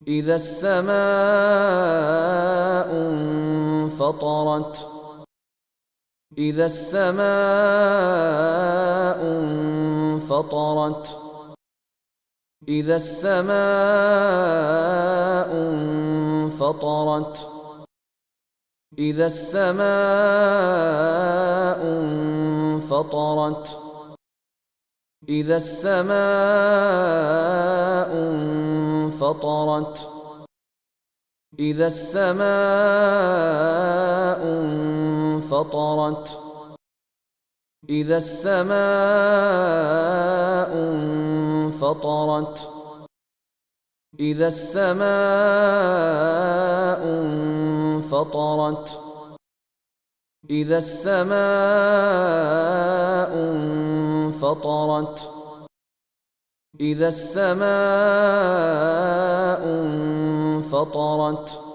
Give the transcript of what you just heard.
إذا السماء انفطرت. إذا السماء انفطرت. إذا السماء انفطرت. إذا السماء انفطرت. إذا السماء انفطرت. إذا السماء انفطرت. إذا السماء انفطرت. إذا السماء انفطرت. إذا السماء انفطرت. إذا السماء انفطرت.